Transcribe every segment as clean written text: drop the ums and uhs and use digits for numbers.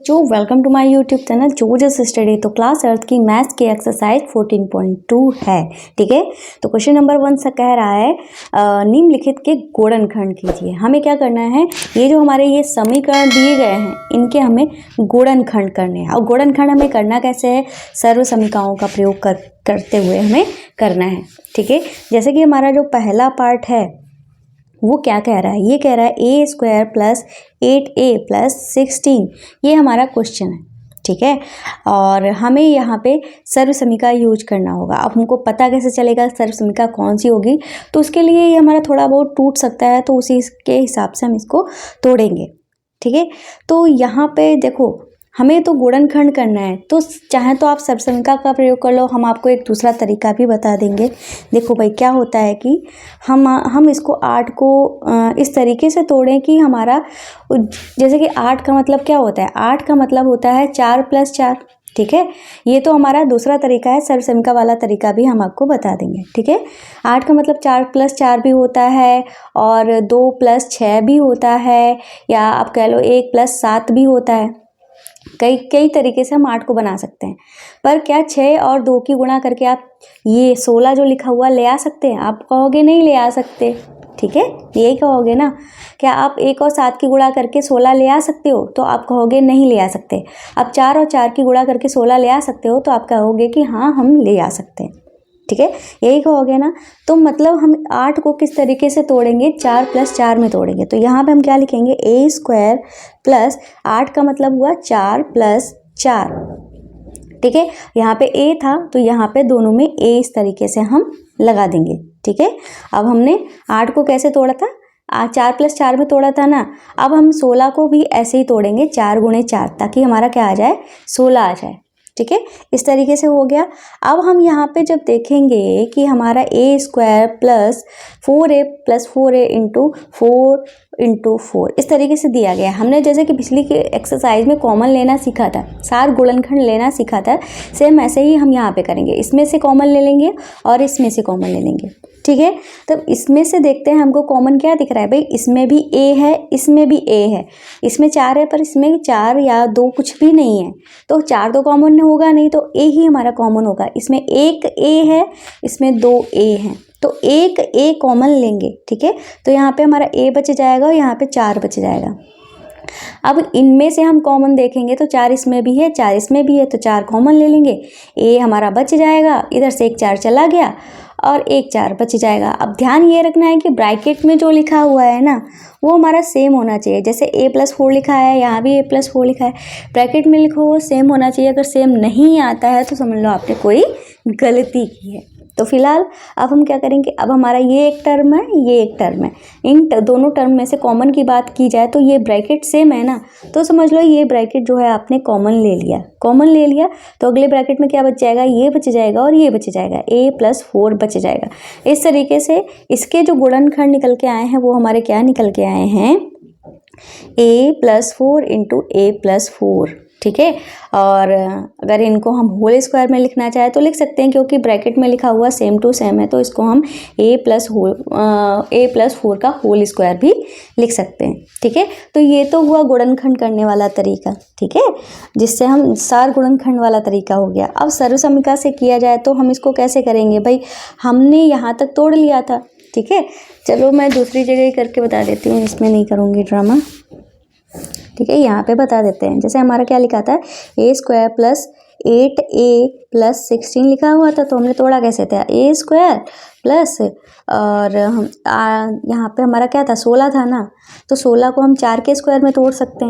जो welcome to my YouTube channel जोजस study. तो क्लास अर्थ की मैथ्स की एक्सरसाइज 14.2 है। ठीक है, तो क्वेश्चन नंबर 1 से कह रहा है निम्नलिखित के गुणनखंड कीजिए। हमें क्या करना है, ये जो हमारे ये समीकरण दिए गए हैं इनके हमें गुणनखंड करने हैं। और गुणनखंड हमें करना कैसे है, सर्व समीकरणों का प्रयोग करते हुए हमें करना है। ठीक है, जैसे कि हमारा जो पहला पार्ट है वो क्या कह रहा है, ये कह रहा है ए स्क्वायर प्लस 8a प्लस 16, ये हमारा क्वेश्चन है। ठीक है, और हमें यहाँ पे सर्व समीका यूज करना होगा। अब हमको पता कैसे चलेगा सर्व समीका कौन सी होगी, तो उसके लिए ये हमारा थोड़ा बहुत टूट सकता है, तो उसी के हिसाब से हम इसको तोड़ेंगे। ठीक है, तो यहाँ पे देखो हमें तो गुणनखंड करना है, तो चाहे तो आप सर्व समीका का प्रयोग कर लो, हम आपको एक दूसरा तरीका भी बता देंगे। देखो भाई क्या होता है कि हम इसको 8 को इस तरीके से तोड़ें कि हमारा, जैसे कि 8 का मतलब क्या होता है, 8 का मतलब होता है 4 + 4। ठीक है, ये तो हमारा दूसरा तरीका है, सर्व समीका वाला तरीका भी हम आपको बता देंगे। ठीक है, 8 का मतलब 4 + 4 भी होता है, और 2 + 6 भी होता है, या आप कह लो 1 + 7 भी होता है। कई तरीके से हम 8 को बना सकते हैं, पर क्या 6 और 2 की गुणा करके आप ये 16 जो लिखा हुआ ले आ सकते हैं? आप कहोगे नहीं ले आ सकते। ठीक है, यही कहोगे ना, क्या आप 1 और 7 की गुणा करके 16 ले आ सकते हो? तो आप कहोगे नहीं ले आ सकते। अब 4 और 4 की गुणा करके 16 ले आ सकते हो? तो आप कहोगे कि हाँ हम ले आ सकते हैं। ठीक है, यही कहोगे ना। तो मतलब हम 8 को किस तरीके से तोड़ेंगे, 4 + 4 में तोड़ेंगे। तो यहाँ पे हम क्या लिखेंगे, ए स्क्वायर प्लस 8 का मतलब हुआ 4 + 4। ठीक है, यहाँ पे ए था तो यहाँ पे दोनों में ए इस तरीके से हम लगा देंगे। ठीक है, अब हमने 8 को कैसे तोड़ा था, 4 + 4 में तोड़ा था ना। अब हम 16 को भी ऐसे ही तोड़ेंगे, 4 × 4, ताकि हमारा क्या आ जाए, 16 आ जाए। ठीक है, इस तरीके से हो गया। अब हम यहाँ पे जब देखेंगे कि हमारा ए स्क्वायर प्लस 4a + 4a × 4 × 4 इस तरीके से दिया गया। हमने जैसे कि पिछली के एक्सरसाइज में कॉमन लेना सीखा था, सार गुणनखंड लेना सीखा था, सेम ऐसे ही हम यहाँ पे करेंगे। इसमें से कॉमन ले लेंगे और इसमें से कॉमन ले लेंगे। ठीक है, तब इसमें से देखते हैं हमको कॉमन क्या दिख रहा है। भाई इसमें भी a है, इसमें भी a है, इसमें 4 है पर इसमें 4 या 2 कुछ भी नहीं है, तो 4 तो कॉमन होगा नहीं, तो a ही हमारा कॉमन होगा। इसमें एक a है, इसमें 2 a हैं, तो एक a कॉमन लेंगे। ठीक है, तो यहाँ पे हमारा a बच जाएगा और यहाँ पे 4 बच जाएगा। अब इनमें से हम कॉमन देखेंगे तो 4 इसमें भी है, 4 इसमें भी है, तो 4 कॉमन ले लेंगे, a हमारा बच जाएगा। इधर से एक 4 चला गया और एक 4 बच जाएगा। अब ध्यान ये रखना है कि ब्रैकेट में जो लिखा हुआ है ना वो हमारा सेम होना चाहिए। जैसे a + 4 लिखा है, यहाँ भी a + 4 लिखा है, ब्रैकेट में लिखा हुआ सेम होना चाहिए। अगर सेम नहीं आता है तो समझ लो आपने कोई गलती की है। तो फिलहाल अब हम क्या करेंगे, अब हमारा ये एक टर्म है, ये एक टर्म है, इन दोनों टर्म में से कॉमन की बात की जाए तो ये ब्रैकेट सेम है ना, तो समझ लो ये ब्रैकेट जो है आपने कॉमन ले लिया। कॉमन ले लिया तो अगले ब्रैकेट में क्या बच जाएगा, ये बच जाएगा और ये बच जाएगा, a + 4 बच जाएगा। इस तरीके से इसके जो गुणनखंड निकल के आए हैं वो हमारे क्या निकल के आए हैं, a + 4 × a + 4। ठीक है, और अगर इनको हम होल स्क्वायर में लिखना चाहे तो लिख सकते हैं, क्योंकि ब्रैकेट में लिखा हुआ सेम टू सेम है, तो इसको हम a + 4 का होल स्क्वायर भी लिख सकते हैं। ठीक है, तो ये तो हुआ गुणनखंड करने वाला तरीका। ठीक है, जिससे हम सार गुणनखंड वाला तरीका हो गया। अब सर्व समीका से किया जाए तो हम इसको कैसे करेंगे, भाई हमने यहाँ तक तोड़ लिया था। ठीक है, चलो मैं दूसरी जगह ही करके बता देती हूँ, इसमें नहीं करूँगी ड्रामा। ठीक है, यहाँ पे बता देते हैं। जैसे हमारा क्या लिखा था, a स्क्वायर प्लस 8a + 16 लिखा हुआ था, तो हमने तोड़ा कैसे था, a स्क्वायर प्लस, और हम यहाँ पे हमारा क्या था, 16 था ना, तो 16 को हम 4 के स्क्वायर में तोड़ सकते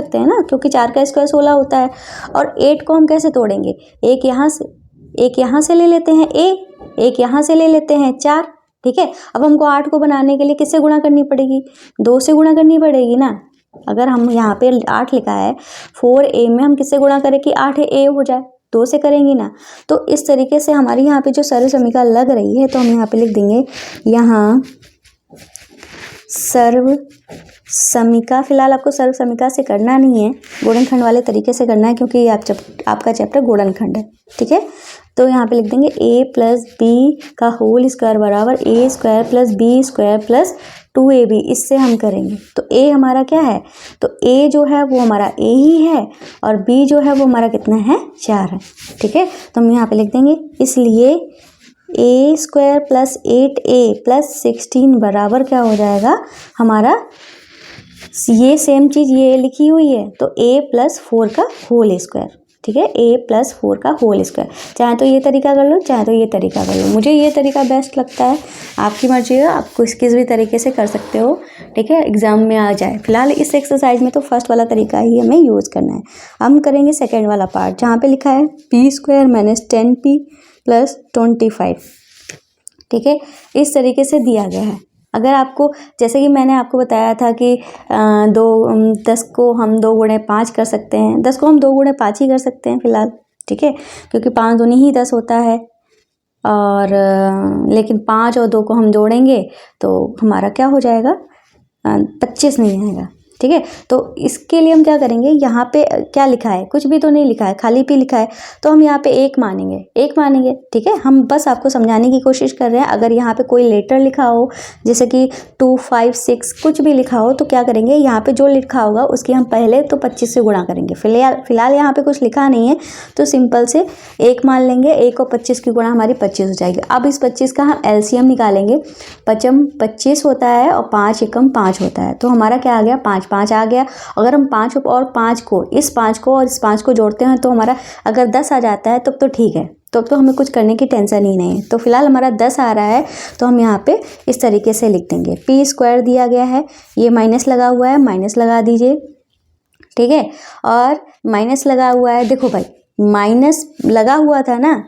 हैं ना, क्योंकि 4 का स्क्वायर 16 होता है। और 8 को हम कैसे तोड़ेंगे, एक यहाँ से ले लेते हैं a, एक यहाँ से ले लेते हैं 4। ठीक है, अब हमको 8 को बनाने के लिए किससे गुणा करनी पड़ेगी, 2 से गुणा करनी पड़ेगी ना। अगर हम यहाँ पे 8 लिखा है, 4a में हम किससे गुणा करें कि 8a हो जाए, 2 से करेंगे ना। तो इस तरीके से हमारी यहाँ पे जो सर्व समीका लग रही है, तो हम यहाँ पे लिख देंगे, यहाँ सर्व समीका। फिलहाल आपको सर्व समीका से करना नहीं है, गुणनखंड वाले तरीके से करना है, क्योंकि ये आपका चैप्टर गुणनखंड है। ठीक है, तो यहाँ पे लिख देंगे a + b का होल स्क्वायर बराबर a² + b² + 2ab, इससे हम करेंगे तो a हमारा क्या है, तो a जो है वो हमारा a ही है और b जो है वो हमारा कितना है, 4 है। ठीक है, तो हम यहाँ पे लिख देंगे, इसलिए a square plus 8a plus 16 बराबर क्या हो जाएगा हमारा, ये सेम चीज़ ये लिखी हुई है तो a प्लस 4 का होल स्क्वायर। ठीक है, a प्लस 4 का होल स्क्वायर, चाहे तो ये तरीका कर लो चाहे तो ये तरीका कर लो, मुझे ये तरीका बेस्ट लगता है, आपकी मर्जी है, आप किस भी तरीके से कर सकते हो। ठीक है, एग्जाम में आ जाए। फिलहाल इस एक्सरसाइज में तो फर्स्ट वाला तरीका ही हमें यूज़ करना है। हम करेंगे सेकेंड वाला पार्ट जहाँ पे लिखा है p square minus 10p plus 25। ठीक है, इस तरीके से दिया गया है। अगर आपको, जैसे कि मैंने आपको बताया था कि 10 को हम 2 गुणे 5 कर सकते हैं, 10 को हम 2 गुणे 5 ही कर सकते हैं फिलहाल। ठीक है, क्योंकि 5 दूनी ही 10 होता है और लेकिन 5 और 2 को हम जोड़ेंगे तो हमारा क्या हो जाएगा, 25 नहीं आएगा। ठीक है, तो इसके लिए हम क्या करेंगे, यहाँ पे क्या लिखा है, कुछ भी तो नहीं लिखा है, खाली p लिखा है, तो हम यहाँ पे 1 मानेंगे। ठीक है, हम बस आपको समझाने की कोशिश कर रहे हैं। अगर यहाँ पे कोई लेटर लिखा हो जैसे कि 2, 5, 6 कुछ भी लिखा हो तो क्या करेंगे, यहाँ पे जो लिखा होगा उसकी हम पहले तो 25 से गुणा करेंगे। फिलहाल यहाँ पे कुछ लिखा नहीं है तो सिंपल से 1 मान लेंगे, 1 और 25 की गुणा हमारी 25 हो जाएगी। अब इस 25 का हम LCM निकालेंगे, 25 होता है और 5 एकम 5 होता है, तो हमारा क्या आ गया, 5 आ गया। अगर हम 5 और 5 को, इस 5 को और इस 5 को जोड़ते हैं तो हमारा अगर 10 आ जाता है तब तो ठीक है, तब तो हमें कुछ करने की टेंशन ही नहीं है। तो फिलहाल हमारा 10 आ रहा है तो हम यहाँ पे इस तरीके से लिख देंगे, p स्क्वायर दिया गया है, ये माइनस लगा हुआ है, माइनस लगा दीजिए। ठीक है, और माइनस लगा हुआ है, देखो भाई माइनस लगा हुआ था ना।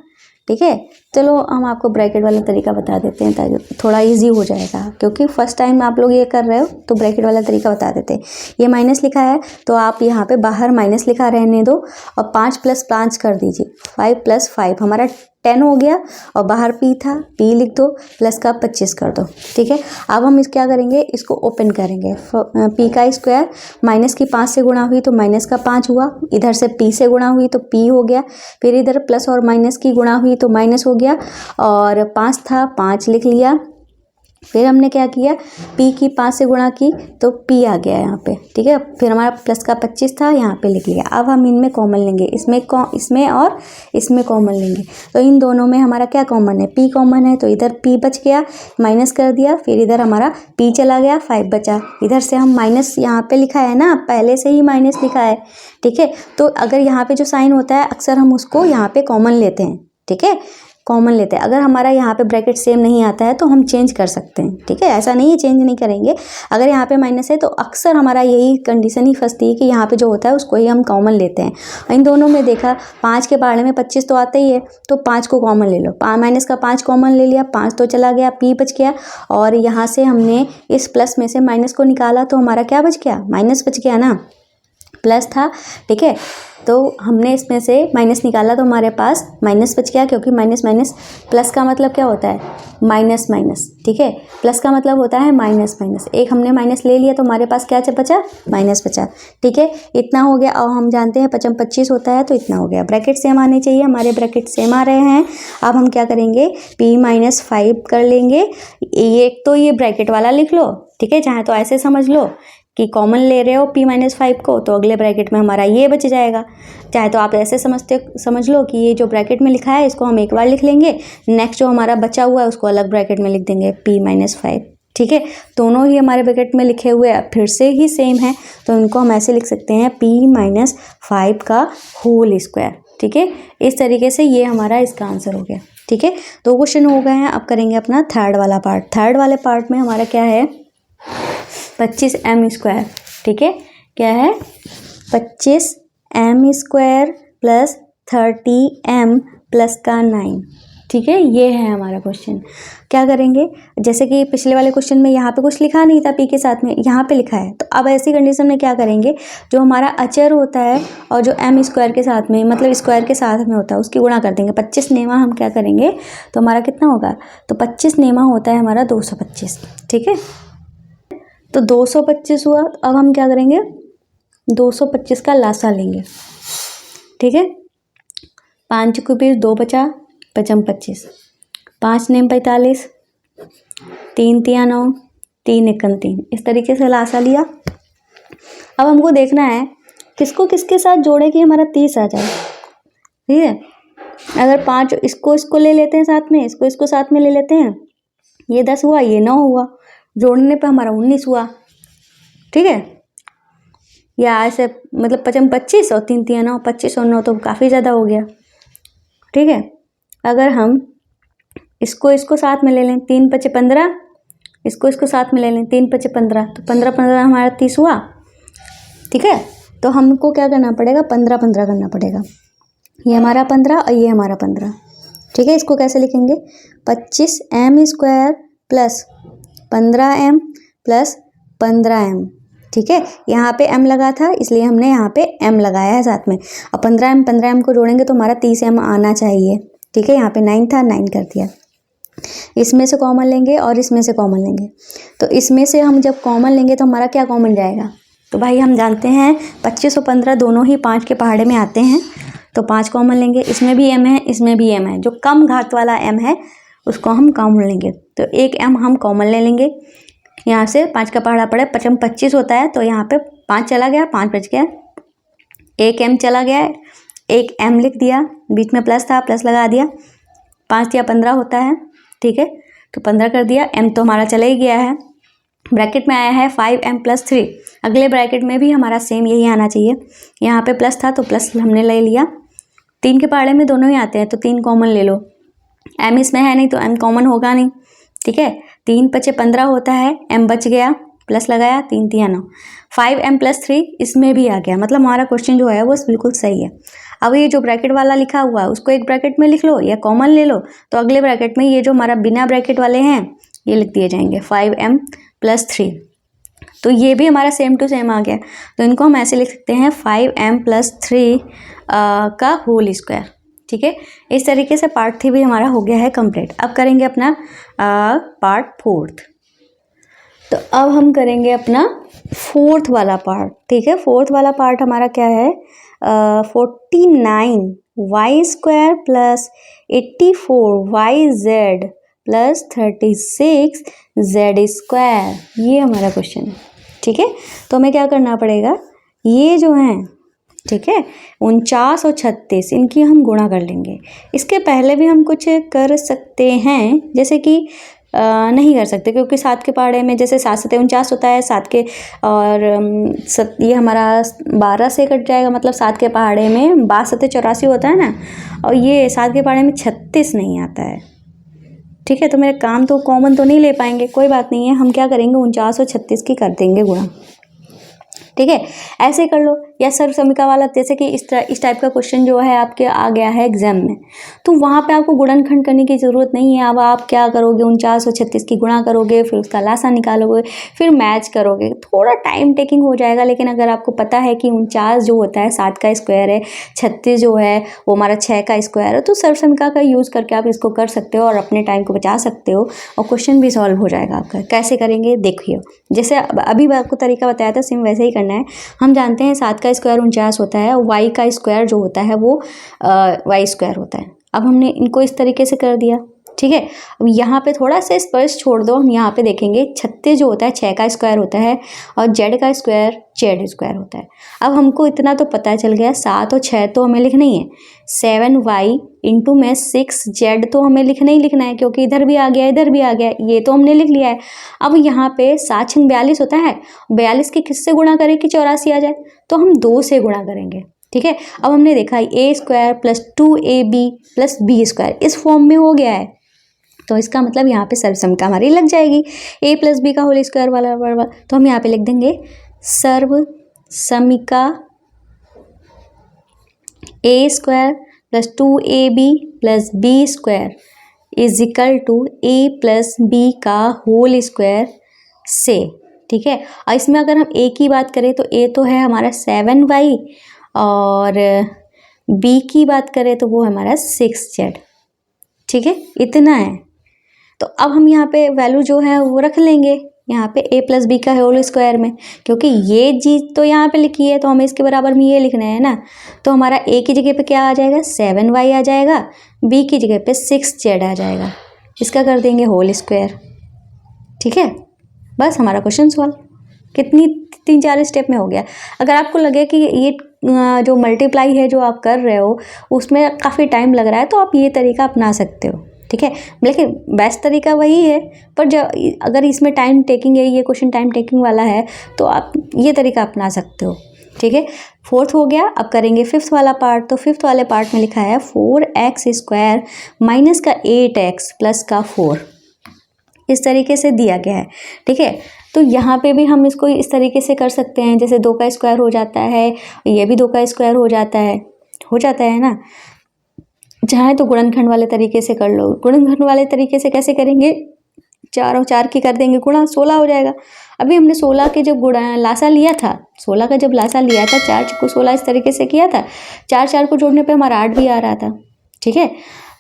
ठीक है, चलो हम आपको ब्रैकेट वाला तरीका बता देते हैं ताकि थोड़ा इजी हो जाएगा, क्योंकि फर्स्ट टाइम आप लोग ये कर रहे हो तो ब्रैकेट वाला तरीका बता देते हैं। ये माइनस लिखा है तो आप यहाँ पे बाहर माइनस लिखा रहने दो और 5 + 5 कर दीजिए, 5 + 5 हमारा 10 हो गया और बाहर p था, p लिख दो, प्लस का 25 कर दो। ठीक है, अब हम क्या करेंगे, इसको ओपन करेंगे, p का स्क्वायर माइनस की 5 से गुणा हुई तो माइनस का 5 हुआ, इधर से p से गुणा हुई तो p हो गया, फिर इधर प्लस और माइनस की गुणा हुई तो माइनस हो गया और 5 था, 5 लिख लिया। फिर हमने क्या किया, p की 5 से गुणा की तो p आ गया यहाँ पे। ठीक है, फिर हमारा प्लस का 25 था, यहाँ पे लिख लिया। अब हम इनमें कॉमन लेंगे, इसमें और इसमें कॉमन लेंगे, तो इन दोनों में हमारा क्या कॉमन है, p कॉमन है, तो इधर p बच गया, माइनस कर दिया, फिर इधर हमारा p चला गया, 5 बचा। इधर से हम माइनस यहाँ पे लिखा है ना, पहले से ही माइनस लिखा है। ठीक है, तो अगर यहाँ पे जो साइन होता है अक्सर हम उसको यहाँ पे कॉमन लेते हैं। ठीक है, कॉमन लेते हैं। अगर हमारा यहाँ पे ब्रैकेट सेम नहीं आता है तो हम चेंज कर सकते हैं। ठीक है, ऐसा नहीं है चेंज नहीं करेंगे। अगर यहाँ पे माइनस है तो अक्सर हमारा यही कंडीशन ही फंसती है कि यहाँ पे जो होता है उसको ही हम कॉमन लेते हैं। इन दोनों में देखा 5 के बारे में 25 तो आता ही है, तो 5 को कॉमन ले लो, माइनस का 5 कॉमन ले लिया, 5 तो चला गया, p बच गया और यहाँ से हमने इस प्लस में से माइनस को निकाला तो हमारा क्या बच गया, माइनस बच गया ना, प्लस था। ठीक है, तो हमने इसमें से माइनस निकाला तो हमारे पास माइनस बच गया, क्योंकि माइनस माइनस प्लस का मतलब क्या होता है, माइनस माइनस। ठीक है, प्लस का मतलब होता है माइनस माइनस, एक हमने माइनस ले लिया तो हमारे पास क्या बचा, माइनस बचा। ठीक है, इतना हो गया और हम जानते हैं 25 होता है तो इतना हो गया। ब्रैकेट सेम आने चाहिए, हमारे ब्रैकेट सेम आ रहे हैं। अब हम क्या करेंगे, p - 5 कर लेंगे, एक तो ये ब्रैकेट वाला लिख लो। ठीक है, चाहे तो ऐसे समझ लो कि कॉमन ले रहे हो p - 5 को तो अगले ब्रैकेट में हमारा ये बच जाएगा, चाहे तो आप ऐसे समझ लो कि ये जो ब्रैकेट में लिखा है इसको हम एक बार लिख लेंगे, नेक्स्ट जो हमारा बचा हुआ है उसको अलग ब्रैकेट में लिख देंगे p - 5। ठीक है, दोनों ही हमारे ब्रैकेट में लिखे हुए फिर से ही सेम है तो इनको हम ऐसे लिख सकते हैं p - 5 का होल स्क्वायर। ठीक है, इस तरीके से ये हमारा इसका आंसर हो गया। ठीक है, 2 क्वेश्चन हो गए हैं। अब करेंगे अपना थर्ड वाला पार्ट। थर्ड वाले पार्ट में हमारा क्या है, 25m स्क्वायर। ठीक है, क्या है, 25m square plus 30m plus का 9। ठीक है, ये है हमारा क्वेश्चन। क्या करेंगे, जैसे कि पिछले वाले क्वेश्चन में यहाँ पे कुछ लिखा नहीं था p के साथ में, यहाँ पे लिखा है, तो अब ऐसी कंडीशन में क्या करेंगे, जो हमारा अचर होता है और जो m स्क्वायर के साथ में मतलब स्क्वायर के साथ में होता है उसकी गुणा कर देंगे। 25 नेमा हम क्या करेंगे तो हमारा कितना होगा, तो 25 नेमा होता है हमारा 225। ठीक है, तो 225 हुआ। अब हम क्या करेंगे, 225 का लासा लेंगे। ठीक है, 5 को 20, 2 बचा, 25, 5 नेम 45, 3 तिया 9, 3 एकम 3, इस तरीके से लासा लिया। अब हमको देखना है किसको किसके साथ जोड़े कि हमारा 30 आ जाए। ठीक है, अगर 5 इसको ले लेते हैं साथ में, इसको साथ में ले लेते हैं, ये 10 हुआ, ये 9 हुआ, जोड़ने पे हमारा 19 हुआ। ठीक है, या ऐसे मतलब 25 और 3 3 9, 25 और 9 तो काफ़ी ज़्यादा हो गया। ठीक है, अगर हम इसको साथ में ले लें, 3 5 15, इसको साथ में ले लें, 3 5 15, तो 15 15 हमारा 30 हुआ। ठीक है, तो हमको क्या करना पड़ेगा, 15 15 करना पड़ेगा। ये हमारा 15 और ये हमारा 15। ठीक है, इसको कैसे लिखेंगे, 25m² plus 15m plus 15m। ठीक है, यहाँ पे m लगा था इसलिए हमने यहाँ पे m लगाया है साथ में। अब 15m को जोड़ेंगे तो हमारा 30m आना चाहिए। ठीक है, यहाँ पे 9 था, 9 कर दिया। इसमें से कॉमन लेंगे और इसमें से कॉमन लेंगे, तो इसमें से हम जब कॉमन लेंगे तो हमारा क्या कॉमन जाएगा, तो भाई हम जानते हैं 25 और 15 दोनों ही 5 के पहाड़े में आते हैं, तो 5 कॉमन लेंगे। इसमें भी m है, इसमें भी m है, जो कम घात वाला m है उसको हम कॉमन लेंगे, तो एक m हम कॉमन ले लेंगे। यहाँ से 5 का पहाड़ा पड़े 25 होता है, तो यहाँ पे 5 चला गया, 5 बच गया, एक m चला गया, एक m लिख दिया, बीच में प्लस था, प्लस लगा दिया, 5 या 15 होता है। ठीक है, तो 15 कर दिया, m तो हमारा चला ही गया है। ब्रैकेट में आया है 5m + 3, अगले ब्रैकेट में भी हमारा सेम यही आना चाहिए। यहाँ पे प्लस था तो प्लस हमने ले लिया, 3 के पहाड़े में दोनों ही आते हैं तो 3 कॉमन ले लो, m इसमें है नहीं तो m कॉमन होगा नहीं। ठीक है, 3 5 15 होता है, m बच गया, प्लस लगाया, 3 3 9, 5m + 3 इसमें भी आ गया, मतलब हमारा क्वेश्चन जो है वो बिल्कुल सही है। अब ये जो ब्रैकेट वाला लिखा हुआ है उसको एक ब्रैकेट में लिख लो या कॉमन ले लो, तो अगले ब्रैकेट में ये जो हमारा बिना ब्रैकेट वाले हैं ये लिख दिए जाएंगे 5m + 3, तो ये भी हमारा सेम टू सेम आ गया। तो इनको हम ऐसे लिख सकते हैं 5m + 3 का होल स्क्वायर। ठीक है, इस तरीके से पार्ट 3 भी हमारा हो गया है कंप्लीट। अब करेंगे अपना पार्ट 4। तो अब हम करेंगे अपना 4th वाला पार्ट। ठीक है, 4th वाला पार्ट हमारा क्या है, 49y² plus 84yz plus 36z², ये हमारा क्वेश्चन है। ठीक है, तो हमें क्या करना पड़ेगा, ये जो हैं, ठीक है, 49 और 36 इनकी हम गुणा कर लेंगे। इसके पहले भी हम कुछ कर सकते हैं, जैसे कि नहीं कर सकते क्योंकि 7 के पहाड़े में जैसे 7 7 49 होता है, 7 के और ये हमारा 12 से कट जाएगा, मतलब 7 के पहाड़े में 12 7 84 होता है ना, और ये 7 के पहाड़े में 36 नहीं आता है। ठीक है, तो मेरा काम तो कॉमन तो नहीं ले पाएंगे, कोई बात नहीं है, हम क्या करेंगे 49 और 36 की कर देंगे गुणा। ठीक है, ऐसे कर लो, या सर्व समीकरण वाला, जैसे कि इस टाइप का क्वेश्चन जो है आपके आ गया है एग्जाम में, तो वहाँ पे आपको गुणनखंड करने की ज़रूरत नहीं है। अब आप क्या करोगे, 49 और 36 की गुणा करोगे, फिर उसका लासा निकालोगे, फिर मैच करोगे, थोड़ा टाइम टेकिंग हो जाएगा। लेकिन अगर आपको पता है कि 49 जो होता है 7 का स्क्वायर है, 36 जो है वो हमारा 6 का स्क्वायर है, तो सर्व समीकरण का यूज़ करके आप इसको कर सकते हो और अपने टाइम को बचा सकते हो, और क्वेश्चन भी सॉल्व हो जाएगा आपका। कैसे करेंगे देखिए, जैसे अभी आपको तरीका बताया था सेम वैसे ही करना है। हम जानते हैं 7 का स्क्वायर 49 होता है, और y का स्क्वायर जो होता है वो y² होता है। अब हमने इनको इस तरीके से कर दिया। ठीक है, अब यहाँ पे थोड़ा सा स्पर्श छोड़ दो, हम यहाँ पे देखेंगे 36 जो होता है 6 का स्क्वायर होता है, और z का स्क्वायर z² होता है। अब हमको इतना तो पता चल गया, 7 और 6 तो हमें लिखना ही है, 7y इंटू में 6z तो हमें लिखना ही लिखना है, क्योंकि इधर भी आ गया इधर भी आ गया, ये तो हमने लिख लिया है। अब यहाँ पे 7 6 42 होता है, 42 के किससे गुणा करें कि 84 आ जाए, तो हम 2 से गुणा करेंगे। ठीक है, अब हमने देखा a² plus 2ab plus b² इस फॉर्म में हो गया है, तो इसका मतलब यहाँ पे सर्व समीकरण हमारी लग जाएगी, a + b का होल स्क्वायर वाला बराबर, तो हम यहाँ पे लिख देंगे सर्व समीकरण a² plus 2ab plus b² is equal to a plus b का होल स्क्वायर से। ठीक है, और इसमें अगर हम a की बात करें तो a तो है हमारा 7y, और b की बात करें तो वो हमारा 6z। ठीक है, इतना है। तो अब हम यहाँ पे वैल्यू जो है वो रख लेंगे यहाँ पे a + b का होल स्क्वायर में, क्योंकि ये चीज़ तो यहाँ पे लिखी है तो हमें इसके बराबर में ये लिखना है ना। तो हमारा a की जगह पे क्या आ जाएगा, 7y आ जाएगा, b की जगह पे 6z आ जाएगा, इसका कर देंगे होल स्क्वायर। ठीक है, बस हमारा क्वेश्चन सॉल्व। कितनी 3-4 स्टेप में हो गया। अगर आपको लगे कि ये जो मल्टीप्लाई है जो आप कर रहे हो उसमें काफ़ी टाइम लग रहा है तो आप ये तरीका अपना सकते हो, ठीक है। लेकिन बेस्ट तरीका वही है, पर जब अगर इसमें टाइम टेकिंग है, ये क्वेश्चन टाइम टेकिंग वाला है, तो आप ये तरीका अपना सकते हो, ठीक है। 4th हो गया। अब करेंगे 5th वाला पार्ट। तो 5th वाले पार्ट में लिखा है 4x² माइनस का 8x प्लस का 4, इस तरीके से दिया गया है, ठीक है। तो यहाँ पे भी हम इसको इस तरीके से कर सकते हैं, जैसे 2 का स्क्वायर हो जाता है, ये भी 2 का स्क्वायर हो जाता है ना। चाहे तो गुणनखंड वाले तरीके से कर लो। गुणनखंड वाले तरीके से कैसे करेंगे, 4 और 4 की कर देंगे गुणा, 16 हो जाएगा। अभी हमने 16 के जब लासा लिया था, 16 का जब लासा लिया था, 4 को 16 इस तरीके से किया था, 4 को जोड़ने पे हमारा 8 भी आ रहा था, ठीक है।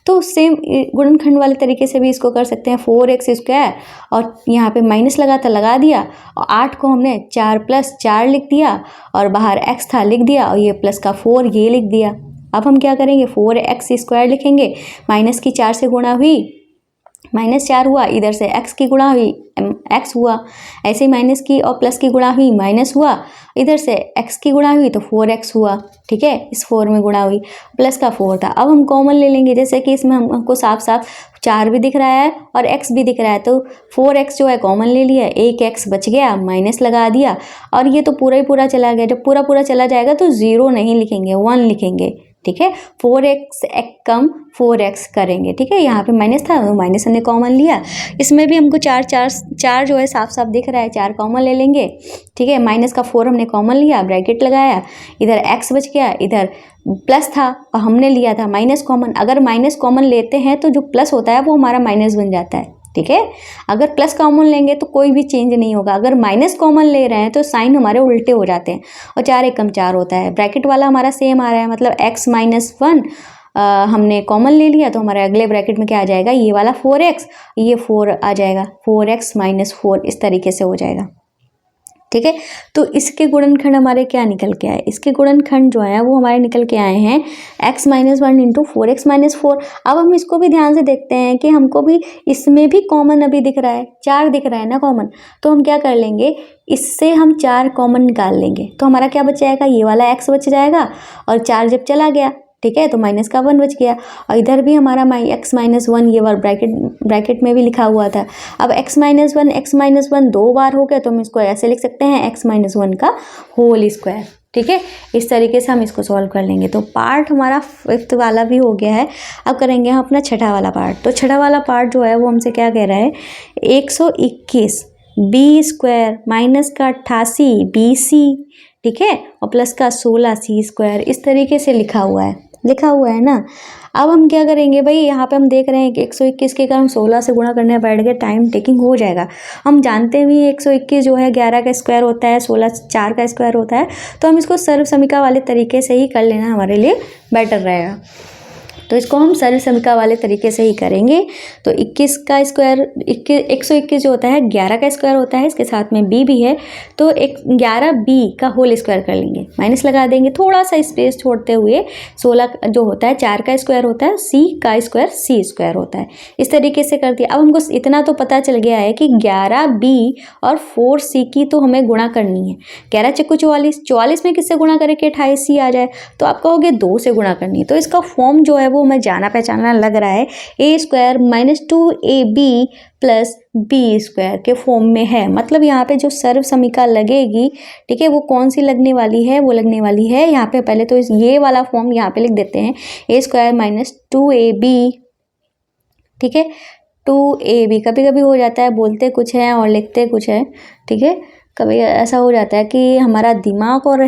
तो सेम गुणनखंड वाले तरीके से भी इसको कर सकते हैं। 4x² और यहाँ पे माइनस लगा दिया, और 8 को हमने 4 + 4 लिख दिया, और बाहर x था लिख दिया, और ये प्लस का 4 ये लिख दिया। अब हम क्या करेंगे, 4x² लिखेंगे, माइनस की 4 से गुणा हुई -4 हुआ, इधर से x की गुणा हुई x हुआ, ऐसे ही माइनस की और प्लस की गुणा हुई माइनस हुआ, इधर से x की गुणा हुई तो 4x हुआ, ठीक है। इस 4 में गुणा हुई, प्लस का 4 था। अब हम कॉमन ले लेंगे, जैसे कि इसमें हमको साफ साफ 4 भी दिख रहा है और x भी दिख रहा है, तो 4x जो है कॉमन ले लिया, एक x बच गया, माइनस लगा दिया, और ये तो पूरा ही पूरा चला गया। जब पूरा पूरा चला जाएगा तो 0 नहीं लिखेंगे, 1 लिखेंगे, ठीक है। 4x कम 4x करेंगे, ठीक है। यहाँ पे माइनस था तो माइनस हमने कॉमन लिया। इसमें भी हमको 4 जो है साफ साफ दिख रहा है, 4 कॉमन ले लेंगे, ठीक है। माइनस का 4 हमने कॉमन लिया, ब्रैकेट लगाया, इधर x बच गया, इधर प्लस था और हमने लिया था माइनस कॉमन। अगर माइनस कॉमन लेते हैं तो जो प्लस होता है वो हमारा माइनस बन जाता है, ठीक है। अगर प्लस कॉमन लेंगे तो कोई भी चेंज नहीं होगा। अगर माइनस कॉमन ले रहे हैं तो साइन हमारे उल्टे हो जाते हैं, और 4 × 4 होता है। ब्रैकेट वाला हमारा सेम आ रहा है, मतलब x - 1 हमने कॉमन ले लिया, तो हमारे अगले ब्रैकेट में क्या आ जाएगा, ये वाला 4x, ये 4 आ जाएगा, 4x - 4 इस तरीके से हो जाएगा, ठीक है। तो इसके गुणनखंड हमारे क्या निकल के आए, इसके गुणनखंड जो है वो हमारे निकल के आए हैं x - 1 × 4x - 4। अब हम इसको भी ध्यान से देखते हैं कि हमको भी इसमें भी कॉमन अभी दिख रहा है, 4 दिख रहा है ना कॉमन, तो हम क्या कर लेंगे, इससे हम 4 कॉमन निकाल लेंगे, तो हमारा क्या बच जाएगा, ये वाला x बच जाएगा, और 4 जब चला गया, ठीक है, तो माइनस का 1 बच गया, और इधर भी हमारा x - 1 ये बार ब्रैकेट में भी लिखा हुआ था। अब x - 1 2 बार हो गया, तो हम इसको ऐसे लिख सकते हैं x - 1 का होल स्क्वायर, ठीक है। इस तरीके से हम इसको सॉल्व कर लेंगे। तो पार्ट हमारा 5th वाला भी हो गया है। अब करेंगे हम अपना 6ठा वाला पार्ट। तो 6ठा वाला पार्ट जो है वो हमसे क्या कह रहा है, 121 b² माइनस का 88 bc, ठीक है, और प्लस का 16 c², इस तरीके से लिखा हुआ है ना। अब हम क्या करेंगे भाई, यहाँ पे हम देख रहे हैं कि 121 के अगर हम 16 से गुणा करने बैठ गए, टाइम टेकिंग हो जाएगा। हम जानते भी 121 जो है 11 का स्क्वायर होता है, 16 4 का स्क्वायर होता है, तो हम इसको सर्वसमीका वाले तरीके से ही कर लेना हमारे लिए बेटर रहेगा। तो इसको हम सर्वसमीका वाले तरीके से ही करेंगे। तो 21 का स्क्वायर 121 जो होता है 11 का स्क्वायर होता है, इसके साथ में b भी है, तो 11 b का होल स्क्वायर कर लेंगे, माइनस लगा देंगे, थोड़ा सा स्पेस छोड़ते हुए। 16 जो होता है 4 का स्क्वायर होता है, c का स्क्वायर c² होता है, इस तरीके से कर दिया। अब हमको इतना तो पता चल गया है कि 11b और 4c की तो हमें गुणा करनी है। 11 × 44, 44 में किससे गुणा करें कि 28c आ जाए, तो आप कहोगे 2 से गुणा करनी है। तो इसका फॉर्म जो है वो हमें जाना पहचाना लग रहा है, a² - 2ab + b² के फॉर्म में है। मतलब यहाँ पे जो सर्व समीका लगेगी, ठीक है, वो कौन सी लगने वाली है, वो लगने वाली है यहाँ पे, पहले तो ये वाला फॉर्म यहाँ पे लिख देते हैं, a² - 2ab, ठीक है, 2ab। कभी कभी हो जाता है बोलते कुछ है और लिखते कुछ है, ठीक है, कभी ऐसा हो जाता है कि हमारा दिमाग और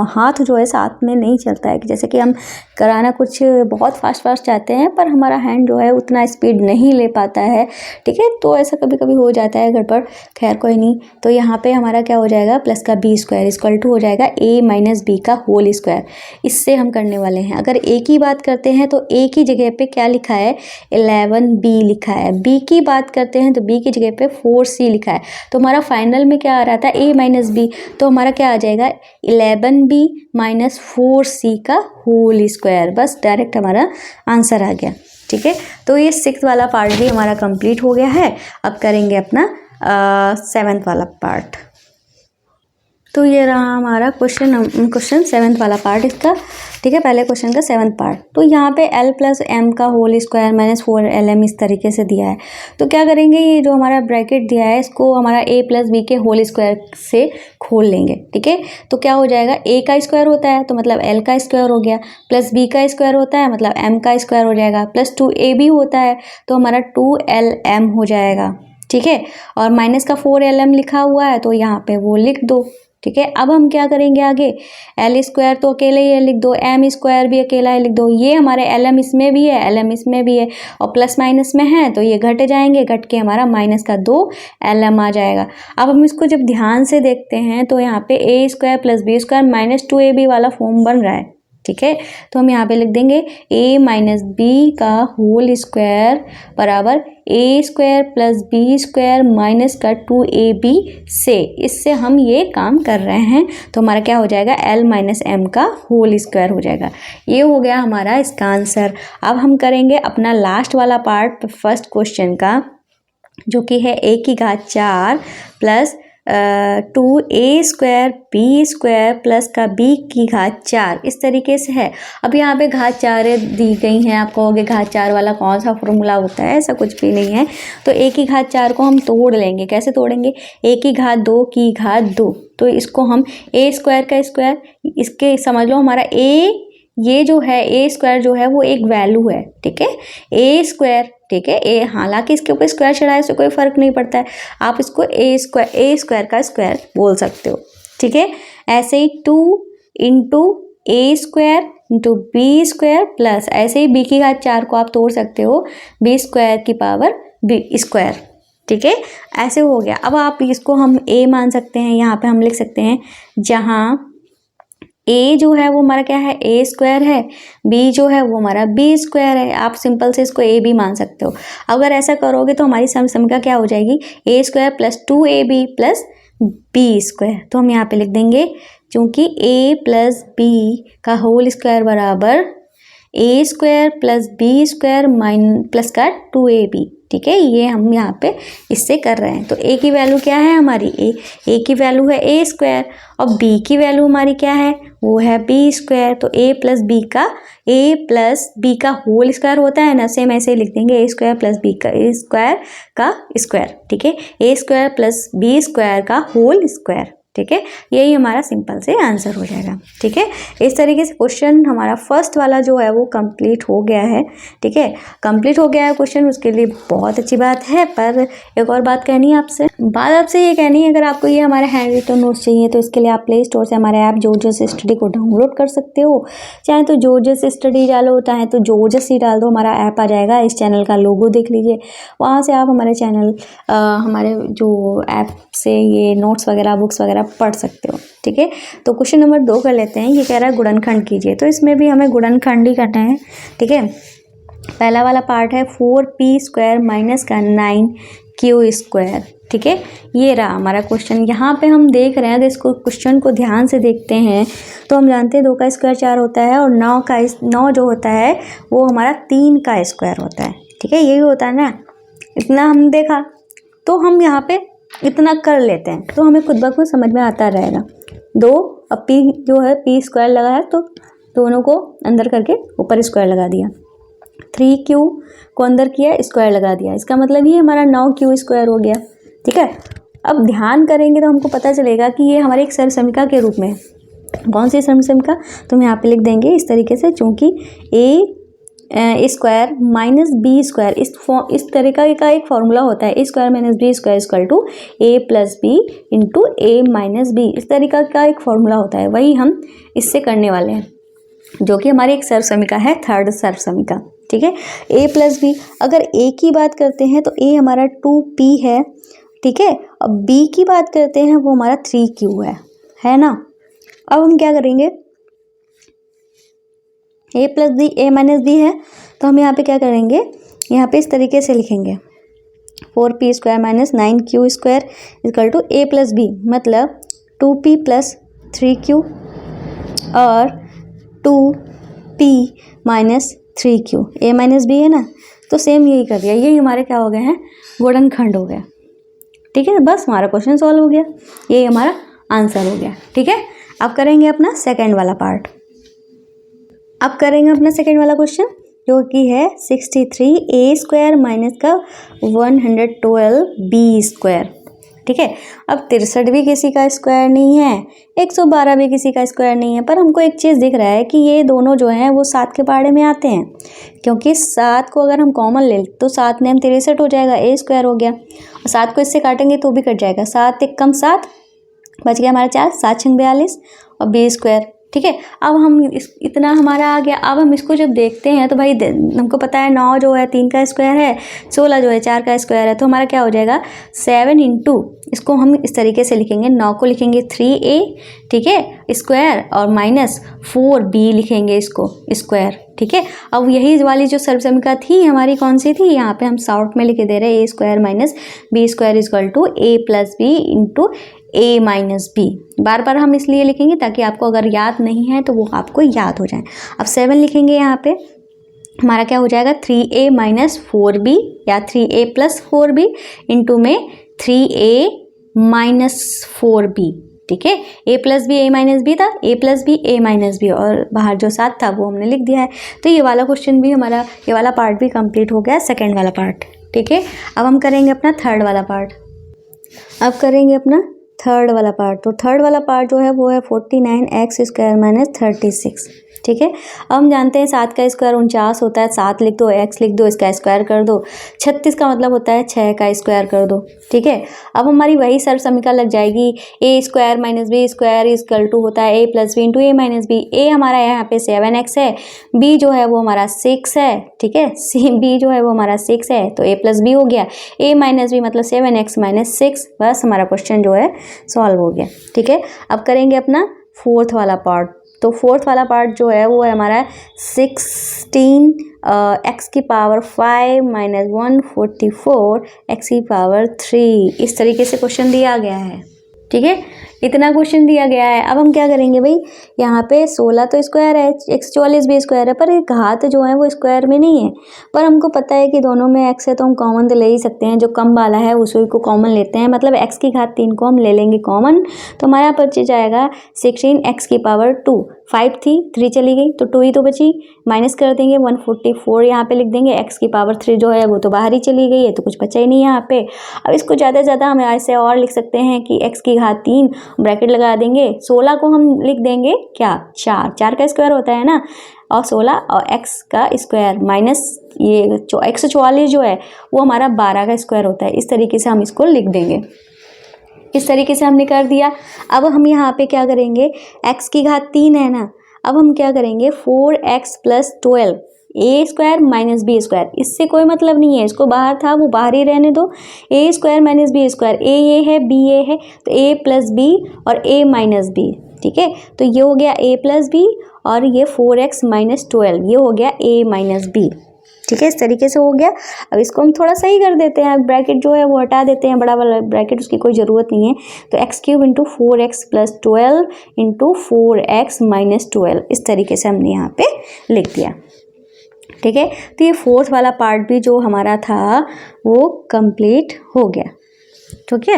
हाथ जो है साथ में नहीं चलता है, कि जैसे कि हम कराना कुछ बहुत फास्ट चाहते हैं पर हमारा हैंड जो है उतना स्पीड नहीं ले पाता है, ठीक है, तो ऐसा कभी कभी हो जाता है गड़बड़। खैर कोई नहीं। तो यहाँ पे हमारा क्या हो जाएगा, प्लस का b² = हो जाएगा a - b का होल स्क्वायर। इससे हम करने वाले हैं। अगर a की बात करते हैं तो a की जगह पे क्या लिखा है, 11b लिखा है। b की बात करते हैं तो b की जगह पे 4c लिखा है। तो हमारा फाइनल में क्या आ रहा था, a - b, तो हमारा क्या आ जाएगा, 11b - 4c का होल स्क्वायर। बस डायरेक्ट हमारा आंसर आ गया, ठीक है। तो ये 6th वाला पार्ट भी हमारा कंप्लीट हो गया है। अब करेंगे अपना 7th वाला पार्ट। तो ये रहा हमारा क्वेश्चन 7th वाला पार्ट इसका, ठीक है, पहले क्वेश्चन का 7th पार्ट। तो यहाँ पे l प्लस एम का होल स्क्वायर माइनस 4lm इस तरीके से दिया है। तो क्या करेंगे, ये जो हमारा ब्रैकेट दिया है इसको हमारा a प्लस बी के होल स्क्वायर से खोल लेंगे, ठीक है। तो क्या हो जाएगा, a का स्क्वायर होता है तो मतलब l का स्क्वायर हो गया, प्लस b का स्क्वायर होता है मतलब m का स्क्वायर हो जाएगा, प्लस 2ab होता है तो हमारा 2lm हो जाएगा, ठीक है। और माइनस का 4lm लिखा हुआ है तो यहाँ पे वो लिख दो, ठीक है। अब हम क्या करेंगे आगे, एल स्क्वायर तो अकेले ही है लिख दो, एम स्क्वायर भी अकेला है लिख दो, ये हमारे एल एम इसमें भी है, एल एम इसमें भी है और प्लस माइनस में है तो ये घट जाएंगे, घट के हमारा माइनस का 2 एल एम आ जाएगा। अब हम इसको जब ध्यान से देखते हैं तो यहाँ पे a square plus b square minus 2ab वाला फॉर्म बन रहा है, ठीक है। तो हम यहाँ पे लिख देंगे a माइनस बी का होल स्क्वायर बराबर a square plus b square minus का 2ab से, इससे हम ये काम कर रहे हैं तो हमारा क्या हो जाएगा, l माइनस एम का होल स्क्वायर हो जाएगा। ये हो गया हमारा इसका आंसर। अब हम करेंगे अपना लास्ट वाला पार्ट फर्स्ट क्वेश्चन का, जो कि है a की घात 4 plus 2a square b square plus का b की घात 4 इस तरीके से है। अब यहाँ पे घात 4 दी गई हैं, आप कहोगे घात 4 वाला कौन सा फॉर्मूला होता है, ऐसा कुछ भी नहीं है। तो a की घात 4 को हम तोड़ लेंगे, कैसे तोड़ेंगे, a की घात 2 की घात 2, तो इसको हम a स्क्वायर का स्क्वायर, इसके समझ लो हमारा a, ये जो है a स्क्वायर जो है वो एक वैल्यू है, ठीक है, a स्क्वायर, ठीक है। ए हालांकि इसके ऊपर स्क्वायर चढ़ाए से कोई फर्क नहीं पड़ता है, आप इसको ए स्क्वायर का स्क्वायर बोल सकते हो, ठीक है। ऐसे ही 2 into A square into B square plus ऐसे ही b की घात 4 को आप तोड़ सकते हो b स्क्वायर की पावर b स्क्वायर, ठीक है। ऐसे हो गया। अब आप इसको हम a मान सकते हैं, यहाँ पे हम लिख सकते हैं जहाँ a जो है वो हमारा क्या है, a स्क्वायर है, b जो है वो हमारा b स्क्वायर है। आप सिंपल से इसको a भी मान सकते हो। अगर ऐसा करोगे तो हमारी समीकरण क्या हो जाएगी, a square plus 2ab plus b square. तो हम यहाँ पे लिख देंगे, क्योंकि a प्लस b का होल स्क्वायर बराबर a square plus b square plus का 2ab, ठीक है। ये हम यहाँ पे इससे कर रहे हैं। तो a की वैल्यू क्या है हमारी, a की वैल्यू है a स्क्वायर और b की वैल्यू हमारी क्या है, वो है b स्क्वायर। तो a प्लस b का होल स्क्वायर होता है ना, सेम ऐसे ही लिख देंगे a स्क्वायर प्लस b का स्क्वायर, ठीक है, a square plus b square का होल स्क्वायर, ठीक है। यही हमारा सिंपल से आंसर हो जाएगा, ठीक है। इस तरीके से क्वेश्चन हमारा फर्स्ट वाला जो है वो कंप्लीट हो गया है, ठीक है, कंप्लीट हो गया है क्वेश्चन, उसके लिए बहुत अच्छी बात है। पर एक और बात कहनी है आपसे, ये कहनी है, अगर आपको ये हमारे हैंड रिटन नोट्स चाहिए तो इसके लिए आप प्ले स्टोर से हमारे ऐप जोजस स्टडी को डाउनलोड कर सकते हो। चाहे तो जोजस स्टडी डालो, चाहे तो जोजस ही डाल दो, हमारा ऐप आ जाएगा। इस चैनल का लोगो देख लीजिए, वहाँ से आप हमारे चैनल हमारे जो ऐप से ये नोट्स वगैरह बुक्स वगैरह पढ़ सकते हो, ठीक है। तो क्वेश्चन नंबर 2 कर लेते हैं। ये कह रहा है गुणनखंड कीजिए, तो इसमें भी हमें गुणनखंड ही करना है, ठीक है। पहला वाला पार्ट है 4p स्क्वायर माइनस का 9q स्क्वायर, ठीक है। ये रहा हमारा क्वेश्चन। यहाँ पे हम देख रहे हैं, अगर इसको क्वेश्चन को ध्यान से देखते हैं तो हम जानते हैं 2 का स्क्वायर 4 होता है और 9 जो होता है वो हमारा 3 का स्क्वायर होता है, ठीक है। यही होता है ना, इतना हम देखा तो हम यहाँ पे इतना कर लेते हैं तो हमें खुद ब खुद समझ में आता रहेगा। 2 अब p जो है p स्क्वायर लगा है तो दोनों को अंदर करके ऊपर स्क्वायर लगा दिया, 3q को अंदर किया स्क्वायर लगा दिया, इसका मतलब ये हमारा 9q स्क्वायर हो गया, ठीक है। अब ध्यान करेंगे तो हमको पता चलेगा कि ये हमारे एक सरसमिका के रूप में है। कौन सी सरसमिका, तो हम यहाँ पे लिख देंगे इस तरीके से, चूँकि a square minus b square इस तरीका का एक फॉर्मूला होता है, a square minus b square equal to a plus B into a minus b, इस तरीका का एक फॉर्मूला होता है। वही हम इससे करने वाले हैं, जो कि हमारी एक सरसमिका है, थर्ड सरसमिका, ठीक है। a प्लस बी, अगर a की बात करते हैं तो a हमारा 2p है, ठीक है, और b की बात करते हैं वो हमारा 3q है ना। अब हम क्या करेंगे, a plus b a minus b है तो हम यहाँ पे क्या करेंगे, यहाँ पे इस तरीके से लिखेंगे 4p square minus 9q square equal to a plus b, मतलब 2p प्लस 3q और 2p minus 3q, a minus b है ना, तो सेम यही कर दिया। यही हमारे क्या हो गए हैं, गुणनखंड हो गया, ठीक है, बस हमारा क्वेश्चन सॉल्व हो गया, ये हमारा आंसर हो गया। ठीक है, अब करेंगे अपना सेकंड वाला पार्ट। अब करेंगे अपना सेकंड वाला क्वेश्चन जो कि है 63a² माइनस का 112b²। ठीक है, अब 63 भी किसी का स्क्वायर नहीं है, 112 भी किसी का स्क्वायर नहीं है, पर हमको एक चीज़ दिख रहा है कि ये दोनों जो हैं वो 7 के पहाड़े में आते हैं, क्योंकि 7 को अगर हम कॉमन ले तो 7 में हम 63 हो जाएगा, a² हो गया, और 7 को इससे काटेंगे तो भी कट जाएगा, 7 एक कम 7 बच गया हमारा 4, 7 छंग 42 और b²। ठीक है, अब हम इतना हमारा आ गया। अब हम इसको जब देखते हैं तो भाई हमको पता है 9 जो है 3 का स्क्वायर है, 16 जो है 4 का स्क्वायर है, तो हमारा क्या हो जाएगा 7 इंटू, इसको हम इस तरीके से लिखेंगे, 9 को लिखेंगे 3a, ठीक है, स्क्वायर, और माइनस 4b लिखेंगे इसको स्क्वायर। ठीक है, अब यही वाली जो सर्वसमीका थी हमारी कौन सी थी, यहाँ पे हम शॉर्ट में लिख दे रहे हैं a² minus b² equal to a plus B into a minus B. बार बार हम इसलिए लिखेंगे ताकि आपको अगर याद नहीं है तो वो आपको याद हो जाए। अब 7 लिखेंगे, यहाँ पे हमारा क्या हो जाएगा 3a माइनस 4b या 3a प्लस 4b इंटू में 3a माइनस 4b। ठीक है, a plus b a minus b था, a plus b a minus b, और बाहर जो 7 था वो हमने लिख दिया है। तो ये वाला क्वेश्चन भी हमारा, ये वाला पार्ट भी कंप्लीट हो गया, सेकेंड वाला पार्ट। ठीक है, अब हम करेंगे अपना थर्ड वाला पार्ट। अब करेंगे अपना थर्ड वाला पार्ट। तो थर्ड वाला पार्ट जो है वो है 49x² माइनस 36। ठीक है, अब हम जानते हैं 7 का स्क्वायर 49 होता है, 7 लिख दो, x लिख दो, इसका स्क्वायर कर दो, 36 का मतलब होता है 6 का स्क्वायर कर दो। ठीक है, अब हमारी वही सर्वसमीका लग जाएगी, a² minus b² equal to होता है a plus B into a minus b. a हमारा यहाँ पे 7x है, b जो है वो हमारा 6 है। ठीक है, b जो है वो हमारा 6 है, तो a प्लस बी हो गया, a माइनस बी मतलब 7x माइनस 6। बस हमारा क्वेश्चन जो है सॉल्व हो गया। ठीक है, अब करेंगे अपना फोर्थ वाला पार्ट। तो फोर्थ वाला पार्ट जो है वो है हमारा 16 x की पावर 5 माइनस 144 x की पावर 3। इस तरीके से क्वेश्चन दिया गया है। ठीक है, इतना क्वेश्चन दिया गया है। अब हम क्या करेंगे भाई, यहाँ पे 16 तो स्क्वायर है, 144 भी स्क्वायर है, पर एक घात जो है वो स्क्वायर में नहीं है, पर हमको पता है कि दोनों में x है तो हम कॉमन तो ले ही सकते हैं, जो कम वाला है उसी को कॉमन लेते हैं, मतलब x की घात 3 को हम ले लेंगे कॉमन, तो हमारे यहाँ बच जाएगा 16x की पावर 2। 5 थी, 3 चली गई तो 2 ही तो बची, माइनस कर देंगे 144 यहाँ पे लिख देंगे, x की पावर 3 जो है वो तो बाहर ही चली गई है, तो कुछ बचा ही नहीं यहाँ पे। अब इसको ज़्यादा से ज़्यादा हम ऐसे और लिख सकते हैं कि x की घात 3 ब्रैकेट लगा देंगे, 16 को हम लिख देंगे क्या 4 का स्क्वायर होता है ना, और 16 और x का स्क्वायर माइनस ये 144 जो है वो हमारा 12 का स्क्वायर होता है। इस तरीके से हम इसको लिख देंगे। इस तरीके से हमने कर दिया। अब हम यहाँ पे क्या करेंगे, x की घात 3 है ना, अब हम क्या करेंगे 4x plus 12 a² minus b²। इससे कोई मतलब नहीं है, इसको बाहर था वो बाहर ही रहने दो। a² माइनस b², a ये है b ये है, तो a प्लस b और a माइनस b। ठीक है, तो ये हो गया a प्लस b और ये 4x माइनस 12 ये हो गया a माइनस b। ठीक है, इस तरीके से हो गया। अब इसको हम थोड़ा सही कर देते हैं, ब्रैकेट जो है वो हटा देते हैं, बड़ा वाला ब्रैकेट उसकी कोई ज़रूरत नहीं है। तो x³ into 4x plus 12 into 4x minus 12, इस तरीके से हमने यहाँ पे लिख दिया। ठीक है, तो ये फोर्थ वाला पार्ट भी जो हमारा था वो कंप्लीट हो गया। ठीक है,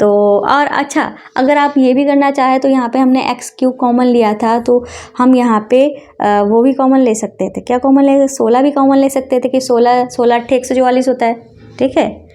तो और अच्छा अगर आप ये भी करना चाहे तो यहाँ पे हमने x³ कॉमन लिया था, तो हम यहाँ पे वो भी कॉमन ले सकते थे। क्या कॉमन ले, 16 भी कॉमन ले सकते थे कि 16 8 144 होता है। ठीक है,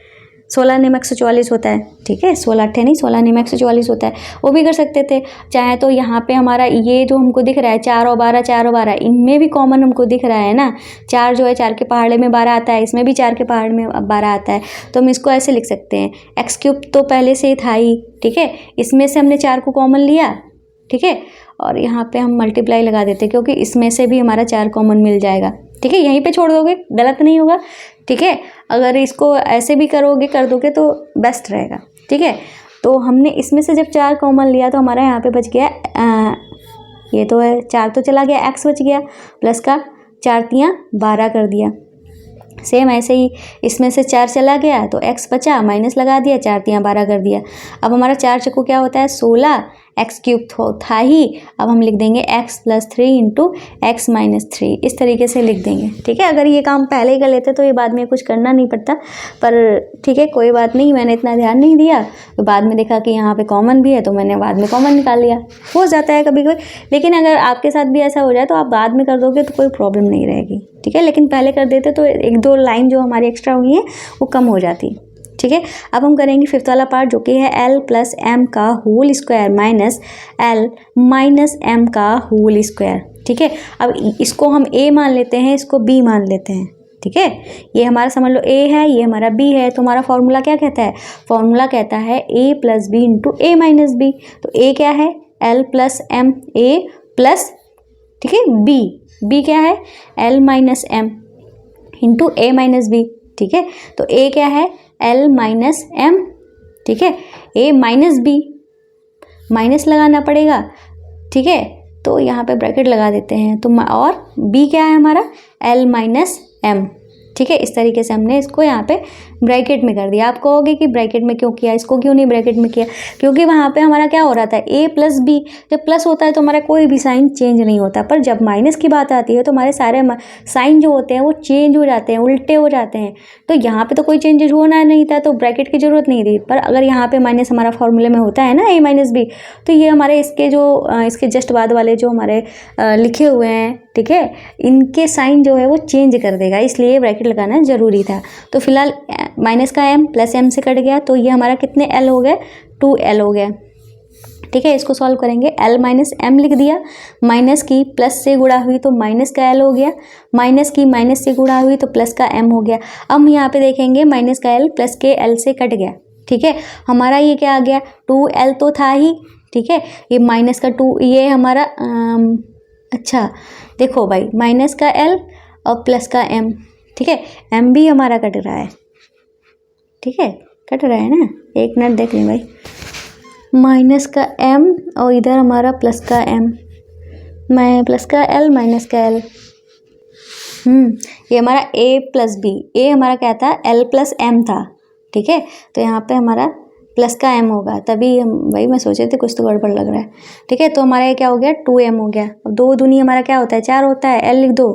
16 निम 144 होता है। ठीक है, 16 8 नहीं 16 निम 144 होता है, वो भी कर सकते थे। चाहे तो यहाँ पे हमारा ये जो हमको दिख रहा है 4 और 12 4 और 12, इनमें भी कॉमन हमको दिख रहा है ना, 4 जो है 4 के पहाड़े में 12 आता है, इसमें भी 4 के पहाड़ में 12 आता है, तो हम इसको ऐसे लिख सकते हैं x³ तो पहले से ही था ही। ठीक है, इसमें से हमने 4 को कॉमन लिया। ठीक है, और यहाँ पे हम मल्टीप्लाई लगा देते क्योंकि इसमें से भी हमारा 4 कॉमन मिल जाएगा। ठीक है, यहीं पे छोड़ दोगे गलत नहीं होगा। ठीक है, अगर इसको ऐसे भी कर दोगे तो बेस्ट रहेगा। ठीक है, तो हमने इसमें से जब 4 कॉमन लिया तो हमारा यहाँ पे बच गया ये तो है 4 तो चला गया, x बच गया, प्लस का 4 तियाँ 12 कर दिया। सेम ऐसे ही इसमें से 4 चला गया तो x बचा, माइनस लगा दिया, 4 तियाँ 12 कर दिया। अब हमारा 4 चक्कू क्या होता है 16, एक्स क्यूब था ही, अब हम लिख देंगे x plus 3 into x minus 3, इस तरीके से लिख देंगे। ठीक है, अगर ये काम पहले ही कर लेते तो ये बाद में कुछ करना नहीं पड़ता, पर ठीक है कोई बात नहीं, मैंने इतना ध्यान नहीं दिया, तो बाद में देखा कि यहाँ पे कॉमन भी है तो मैंने बाद में कॉमन निकाल लिया, हो जाता है कभी कभी। लेकिन अगर आपके साथ भी ऐसा हो जाए तो आप बाद में कर दोगे तो कोई प्रॉब्लम नहीं रहेगी। ठीक है, लेकिन पहले कर देते तो एक दो लाइन जो हमारी एक्स्ट्रा हुई है वो कम हो जाती। ठीक है, अब हम करेंगे फिफ्थ वाला पार्ट जो कि है एल प्लस एम का whole square minus L minus M का होल स्क्वायर। ठीक है, अब इसको हम ए मान लेते हैं, इसको बी मान लेते हैं। ठीक है, ये हमारा समझ लो ए है, ये हमारा बी है, तो हमारा फॉर्मूला क्या कहता है? फॉर्मूला कहता है a plus B into a minus b. तो ए क्या है? L plus M, a plus, ठीक है, बी क्या है? L minus M into a minus b. ठीक है, तो ए क्या है? L minus M. ठीक है, ए माइनस बी, माइनस लगाना पड़ेगा। ठीक है, तो यहाँ पे ब्रैकेट लगा देते हैं, तो और बी क्या है हमारा? L minus M. ठीक है, इस तरीके से हमने इसको यहाँ पे ब्रैकेट में कर दिया। आप कहोगे कि ब्रैकेट में क्यों किया, इसको क्यों नहीं ब्रैकेट में किया? क्योंकि वहाँ पे हमारा क्या हो रहा था? ए प्लस बी, जब प्लस होता है तो हमारा कोई भी साइन चेंज नहीं होता, पर जब माइनस की बात आती है तो हमारे सारे साइन जो होते हैं वो चेंज हो जाते हैं, उल्टे हो जाते हैं। तो यहाँ पे तो कोई चेंजेस होना नहीं था, तो ब्रैकेट की जरूरत नहीं थी। पर अगर यहाँ पे माइनस हमारा फॉर्मूले में होता है ना, ए माइनस बी, तो ये हमारे इसके जस्ट बाद वाले जो हमारे लिखे हुए हैं, ठीक है, इनके साइन जो है वो चेंज कर देगा, इसलिए ब्रैकेट लगाना ज़रूरी था। तो फिलहाल माइनस का एम प्लस एम से कट गया, तो ये हमारा कितने एल हो गए? 2l हो गया। ठीक है, इसको सॉल्व करेंगे, एल माइनस एम लिख दिया, माइनस की प्लस से गुणा हुई तो माइनस का एल हो गया, माइनस की माइनस से गुणा हुई तो प्लस का एम हो गया। अब हम यहाँ पे देखेंगे माइनस का एल प्लस के एल से कट गया। ठीक है, हमारा ये क्या आ गया? 2l तो था ही। ठीक है, ये माइनस का 2, ये हमारा अच्छा देखो भाई, माइनस का एल और प्लस का एम। ठीक है, एम भी हमारा कट रहा है। ठीक है, कट रहा है ना, एक मिनट देख लें भाई, माइनस का एम और इधर हमारा प्लस का एम, प्लस का एल माइनस का एल। ये हमारा ए प्लस बी, ए हमारा क्या था? एल प्लस एम था। ठीक है, तो यहाँ पे हमारा प्लस का एम होगा, तभी हम वही मैं सोचे थे कुछ तो गड़बड़ लग रहा है। ठीक है, तो हमारा ये क्या हो गया? 2m हो गया। अब 2 दूनी हमारा क्या होता है? 4 होता है, एल लिख दो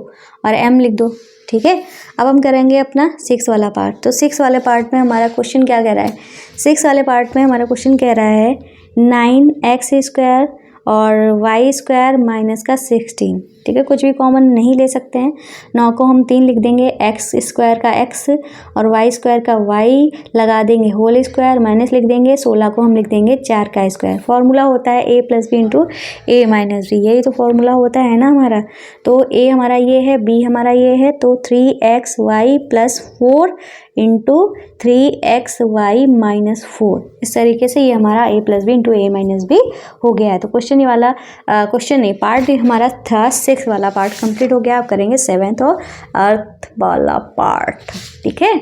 और एम लिख दो। ठीक है, अब हम करेंगे अपना 6 वाला पार्ट। तो 6 वाले पार्ट में हमारा क्वेश्चन क्या कह रहा है? 6 वाले पार्ट में हमारा क्वेश्चन कह रहा है 9x² और y² माइनस का 16। ठीक है, कुछ भी कॉमन नहीं ले सकते हैं। 9 को हम 3 लिख देंगे, x² का x और y² का y लगा देंगे होल स्क्वायर, माइनस लिख देंगे, 16 को हम लिख देंगे 4 का स्क्वायर। फॉर्मूला होता है a plus B into a minus b, यही तो फॉर्मूला होता है ना हमारा। तो a हमारा ये है, b हमारा ये है, तो 3xy plus 4 into 3xy minus 4, इस तरीके से ये हमारा a plus B into a minus b हो गया है। तो क्वेश्चन ये वाला क्वेश्चन नहीं, पार्ट हमारा था 6 वाला पार्ट कंप्लीट हो गया। आप करेंगे 7th और अर्थ वाला पार्ट। ठीक है,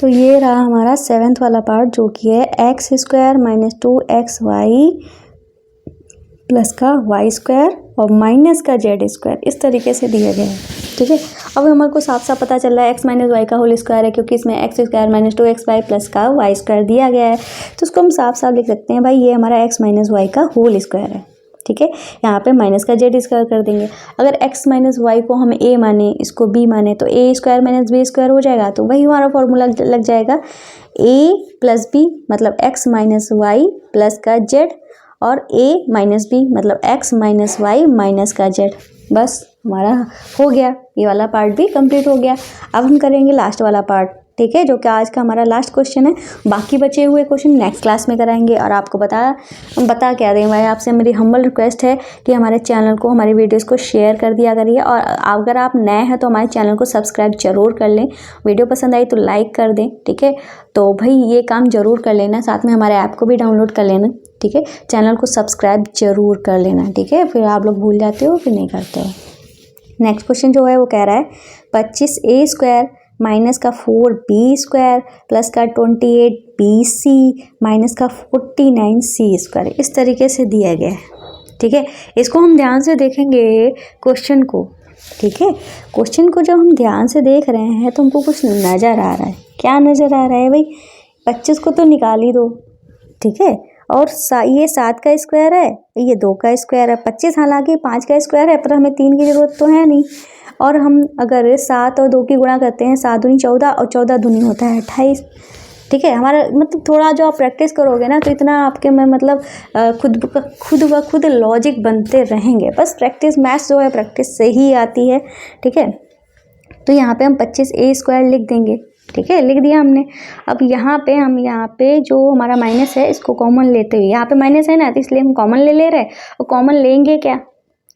तो ये रहा हमारा 7th वाला पार्ट जो कि है x² माइनस 2xy प्लस का y² और माइनस का z², इस तरीके से दिया गया है। ठीक है, अब हमारे को साफ साफ पता चल रहा है x माइनस वाई का होल स्क्वायर है, क्योंकि इसमें x² माइनस 2xy प्लस का y² दिया गया है। तो उसको हम साफ साफ लिख सकते हैं भाई, ये हमारा x माइनस वाई का होल स्क्वायर है। ठीक है, यहाँ पे माइनस का z² कर देंगे। अगर x माइनस वाई को हम a माने, इसको b माने, तो a² माइनस b² हो जाएगा। तो वही हमारा फॉर्मूला लग जाएगा, a प्लस b मतलब x माइनस वाई प्लस का z, और a माइनस बी मतलब x माइनस वाई माइनस का z। बस हमारा हो गया, ये वाला पार्ट भी कंप्लीट हो गया। अब हम करेंगे लास्ट वाला पार्ट। ठीक है, जो कि आज का हमारा लास्ट क्वेश्चन है। बाकी बचे हुए क्वेश्चन नेक्स्ट क्लास में कराएंगे। और आपको बता क्या दें भाई, आपसे मेरी हम्बल रिक्वेस्ट है कि हमारे चैनल को, हमारी वीडियोस को शेयर कर दिया करिए, और अगर आप नए हैं तो हमारे चैनल को सब्सक्राइब जरूर कर लें। वीडियो पसंद आई तो लाइक कर दें। ठीक है, तो भाई ये काम जरूर कर लेना, साथ में हमारे ऐप को भी डाउनलोड कर लेना। ठीक है, चैनल को सब्सक्राइब जरूर कर लेना। ठीक है, फिर आप लोग भूल जाते हो, फिर नहीं करते हो। नेक्स्ट क्वेश्चन जो है वो कह रहा है 25a² माइनस का 4b² प्लस का 28bc माइनस का 49c², इस तरीके से दिया गया है। ठीक है, इसको हम ध्यान से देखेंगे क्वेश्चन को। ठीक है, क्वेश्चन को जब हम ध्यान से देख रहे हैं तो हमको कुछ नज़र आ रहा है। क्या नज़र आ रहा है भाई? 25 को तो निकाल ही दो। ठीक है, और ये 7 का स्क्वायर है, ये 2 का स्क्वायर है। 25 हालांकि 5 का स्क्वायर है, पर हमें 3 की ज़रूरत तो है नहीं। और हम अगर 7 और 2 की गुणा करते हैं, 7 दूनी 14 और 14 दूनी होता है 28। ठीक है, हमारा मतलब थोड़ा जो आप प्रैक्टिस करोगे ना, तो इतना आपके में मतलब खुद ब खुद लॉजिक बनते रहेंगे। बस प्रैक्टिस, मैथ्स जो है प्रैक्टिस से ही आती है। ठीक है, तो यहाँ पे हम 25a² लिख देंगे। ठीक है, लिख दिया हमने। अब यहाँ पे जो हमारा माइनस है इसको कॉमन लेते हुए, यहाँ पे माइनस है ना, तो इसलिए हम कॉमन ले रहे हैं। और कॉमन लेंगे क्या?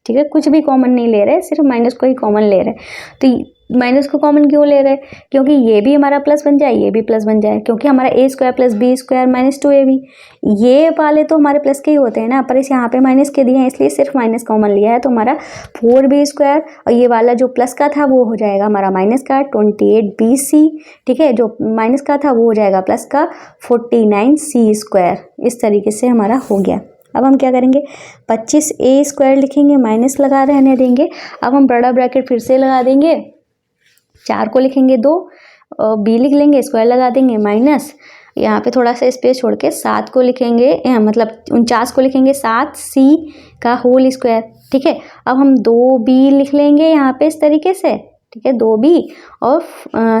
ठीक है, कुछ भी कॉमन नहीं ले रहे, सिर्फ माइनस को ही कॉमन ले रहे। तो माइनस को कॉमन क्यों ले रहे? क्योंकि ये भी हमारा प्लस बन जाए, ये भी प्लस बन जाए, क्योंकि हमारा a² + b² - 2ab, ये वाले तो हमारे प्लस के ही होते हैं ना, पर इस यहाँ पे माइनस के दिए हैं, इसलिए सिर्फ माइनस कॉमन लिया है। तो हमारा 4b², और ये वाला जो प्लस का था वो हो जाएगा हमारा माइनस का 28bc। ठीक है, जो माइनस का था वो हो जाएगा प्लस का 49c²। इस तरीके से हमारा हो गया। अब हम क्या करेंगे, 25a² लिखेंगे, माइनस लगा रहने देंगे। अब हम बड़ा ब्रैकेट फिर से लगा देंगे, 4 को लिखेंगे 2, b लिख लेंगे, स्क्वायर लगा देंगे, माइनस यहाँ पे थोड़ा सा स्पेस छोड़ के 7 को लिखेंगे, मतलब 49 को लिखेंगे 7c का होल स्क्वायर। ठीक है, अब हम 2b लिख लेंगे यहाँ पे इस तरीके से। ठीक है, 2b और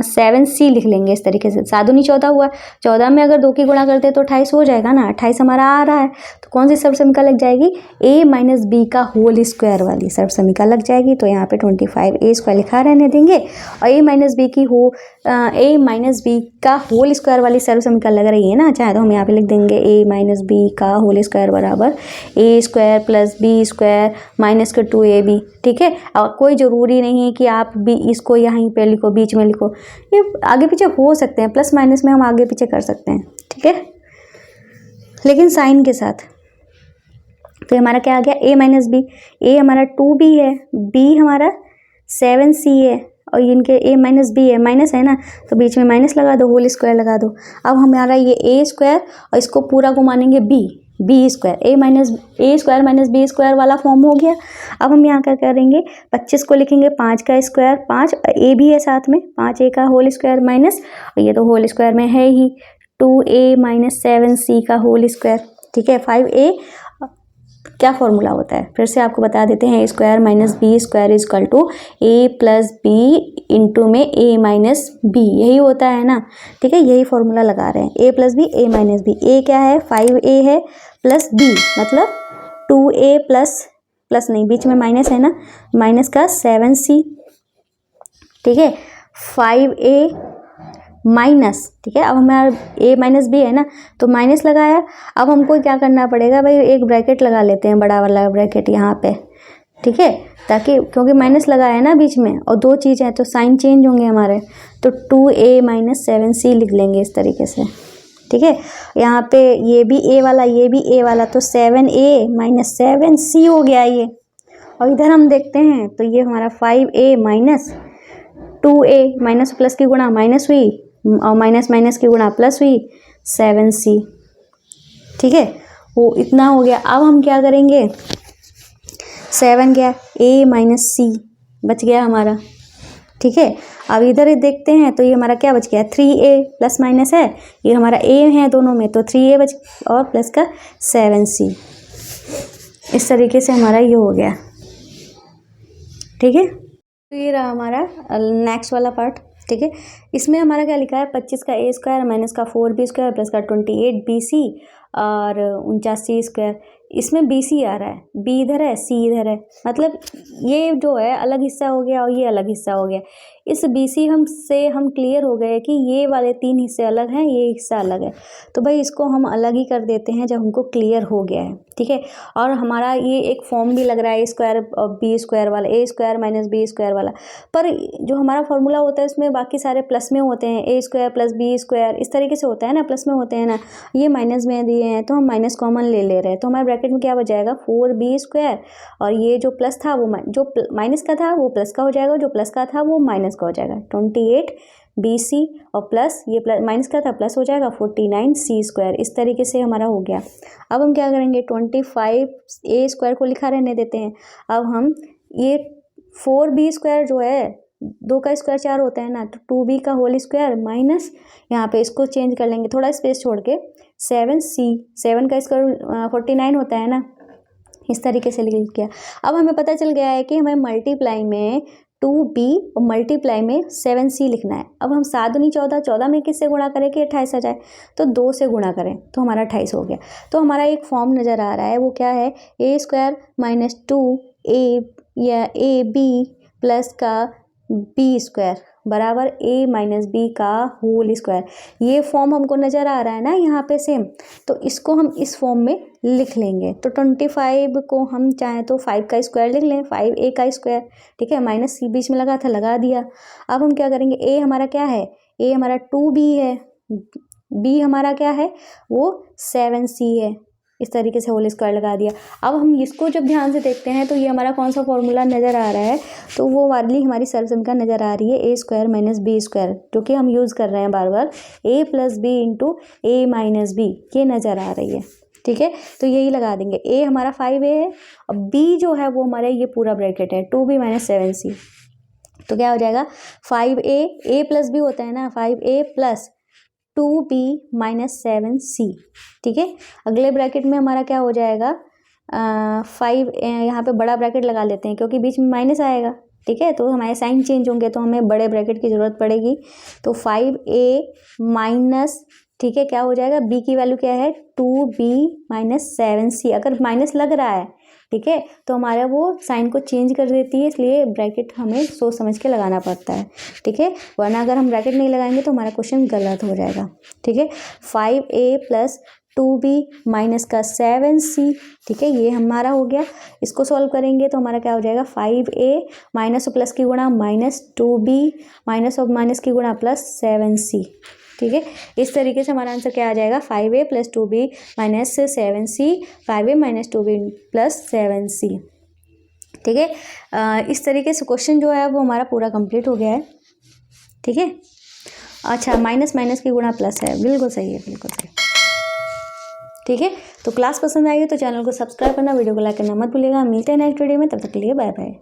7c लिख लेंगे इस तरीके से। 7 दूनी 14 हुआ, 14 में अगर 2 की गुणा करते हैं तो 28 हो जाएगा ना। 28 हमारा आ रहा है, तो कौन सी सर्वसमीका लग जाएगी? a - b का होल स्क्वायर वाली सर्वसमीका लग जाएगी। तो यहाँ पे 25a² लिखा रहने देंगे, और a - b का होल स्क्वायर वाली सर्वसमीका लग रही है ना, चाहे तो हम यहाँ पे लिख देंगे a - b का होल स्क्वायर बराबर a² + b² - 2ab। ठीक है, और कोई ज़रूरी नहीं है कि आप भी इसको यहीं पे लिखो, बीच में लिखो, ये आगे पीछे हो सकते हैं, प्लस माइनस में हम आगे पीछे कर सकते हैं। ठीक है, लेकिन साइन के साथ। तो हमारा क्या आ गया, a - b, a हमारा 2b है, b हमारा 7c है, और इनके a - b है, माइनस है ना, तो बीच में माइनस लगा दो, होल स्क्वायर लगा दो। अब हमारा ये a² और इसको पूरा घुमानेंगे b² a² - b² वाला फॉर्म हो गया। अब हम यहाँ क्या करेंगे, 25 को लिखेंगे 5 का स्क्वायर, 5 a भी है साथ में, 5a का होल स्क्वायर माइनस, ये तो होल स्क्वायर में है ही, 2a - 7c का होल स्क्वायर। ठीक है, 5a क्या फॉर्मूला होता है, फिर से आपको बता देते हैं, a² - b² = a + b into में a - b, यही होता है ना। ठीक है, यही फॉर्मूला लगा रहे हैं, a + b, a - b। a क्या है, 5a है, प्लस b मतलब 2a प्लस नहीं, बीच में माइनस है ना, माइनस का 7c। ठीक है, 5a माइनस, ठीक है, अब हमारा a - b है ना, तो माइनस लगाया। अब हमको क्या करना पड़ेगा भाई, एक ब्रैकेट लगा लेते हैं, बड़ा वाला ब्रैकेट यहाँ पे। ठीक है, ताकि क्योंकि माइनस लगाया है ना बीच में, और दो चीज़ है तो साइन चेंज होंगे हमारे, तो 2a - 7c लिख लेंगे इस तरीके से। ठीक है, यहाँ पे ये भी a वाला, ये भी a वाला, तो 7a - 7c हो गया ये। और इधर हम देखते हैं तो ये हमारा 5a - 2a, माइनस प्लस की गुणा माइनस हुई, और माइनस माइनस की गुणा प्लस हुई, 7c। ठीक है, वो इतना हो गया। अब हम क्या करेंगे, 7 गया, a - c बच गया हमारा। ठीक है, अब इधर देखते हैं तो ये हमारा क्या बच गया, 3a प्लस माइनस है, ये हमारा a है दोनों में, तो 3a बच, और प्लस का 7c। इस तरीके से हमारा ये हो गया। ठीक है, तो ये रहा हमारा नेक्स्ट वाला पार्ट। ठीक है, इसमें हमारा क्या लिखा है, 25 का a² माइनस का 4b² प्लस का 28bc और 49c²। इसमें bc आ रहा है, b इधर है, c इधर है, मतलब ये जो है अलग हिस्सा हो गया और ये अलग हिस्सा हो गया। इस bc से हम क्लियर हो गए कि ये वाले 3 हिस्से अलग हैं, ये हिस्सा अलग है, तो भाई इसको हम अलग ही कर देते हैं जब हमको क्लियर हो गया है। ठीक है, और हमारा ये एक फॉर्म भी लग रहा है a² और b² वाला, a² - b² वाला, पर जो हमारा फॉर्मूला होता है उसमें बाकी सारे प्लस में होते हैं, a² + b², इस तरीके से होता है ना, प्लस में होते हैं ना, ये माइनस में दिए हैं तो हम माइनस कॉमन ले रहे हैं, तो हमारे ब्रैकेट में क्या बच जाएगा, 4b², और ये जो प्लस था वो जो माइनस का था वो प्लस का हो जाएगा, जो प्लस का था वो माइनस का हो जाएगा, 28bc, और प्लस ये प्लस माइनस का था प्लस हो जाएगा 49c²। इस तरीके से हमारा हो गया। अब हम क्या करेंगे, 25a² को लिखा रहने देते हैं। अब हम ये 4b² जो है, 2 का स्क्वायर 4 होता है ना, तो 2b का होल स्क्वायर माइनस, यहाँ पे इसको चेंज कर लेंगे थोड़ा स्पेस छोड़ के, 7c, 7 का स्क्वायर 49 होता है ना, इस तरीके से लिख किया। अब हमें पता चल गया है कि हमें मल्टीप्लाई में 2b और मल्टीप्लाई में 7c लिखना है। अब हम 7 दूनी 14, 14 में किससे गुणा करें कि 28 आ जाए, तो 2 से गुणा करें तो हमारा 28 हो गया। तो हमारा एक फॉर्म नज़र आ रहा है, वो क्या है, a स्क्वायर माइनस 2a या ए बी प्लस का बी स्क्वायर बराबर a माइनस बी का होल स्क्वायर। ये फॉर्म हमको नज़र आ रहा है ना यहाँ पे सेम, तो इसको हम इस फॉर्म में लिख लेंगे। तो 25 को हम चाहें तो 5 का स्क्वायर लिख लें, 5a का स्क्वायर, ठीक है, माइनस c बीच में लगा था, लगा दिया। अब हम क्या करेंगे, a हमारा क्या है, a हमारा 2b है, b हमारा क्या है, वो 7c है, इस तरीके से होल स्क्वायर लगा दिया। अब हम इसको जब ध्यान से देखते हैं तो ये हमारा कौन सा फॉर्मूला नज़र आ रहा है, तो वो वाली हमारी सर्वसमीकरण नज़र आ रही है, a square minus b square, जो कि हम यूज़ कर रहे हैं बार बार, a plus B into a minus b, ये नज़र आ रही है, ठीक है। तो यही लगा देंगे, a हमारा 5a है, अब b जो है वो हमारे ये पूरा ब्रैकेट है 2b माइनस 7c, तो क्या हो जाएगा 5a, a प्लस बी होता है ना, 5a plus 2b minus 7c, ठीक है। अगले ब्रैकेट में हमारा क्या हो जाएगा, 5, यहाँ पे बड़ा ब्रैकेट लगा लेते हैं क्योंकि बीच में माइनस आएगा, ठीक है, तो हमारे साइन चेंज होंगे तो हमें बड़े ब्रैकेट की ज़रूरत पड़ेगी। तो 5a माइनस, ठीक है, क्या हो जाएगा, b की वैल्यू क्या है 2b माइनस 7c, अगर माइनस लग रहा है, ठीक है, तो हमारा वो साइन को चेंज कर देती है, इसलिए ब्रैकेट हमें सोच समझ के लगाना पड़ता है, ठीक है, वरना अगर हम ब्रैकेट नहीं लगाएंगे तो हमारा क्वेश्चन गलत हो जाएगा, ठीक है। 5a प्लस 2b माइनस का 7c, ठीक है, ये हमारा हो गया। इसको सॉल्व करेंगे तो हमारा क्या हो जाएगा, 5a माइनस और प्लस की गुणा माइनस 2b माइनस और माइनस की गुणा प्लस 7c, ठीक है। इस तरीके से हमारा आंसर क्या आ जाएगा, 5a plus 2b minus 7c, 5a minus 2b plus 7c, ठीक है। इस तरीके से क्वेश्चन जो है वो हमारा पूरा कंप्लीट हो गया है, ठीक है। अच्छा, माइनस माइनस की गुणा प्लस है, बिल्कुल सही है, बिल्कुल सही, ठीक है। तो क्लास पसंद आएगी तो चैनल को सब्सक्राइब करना, वीडियो को लाइक करना मत भूलिएगा। मिलते हैं नेक्स्ट वीडियो में, तब तक के लिए बाय बाय।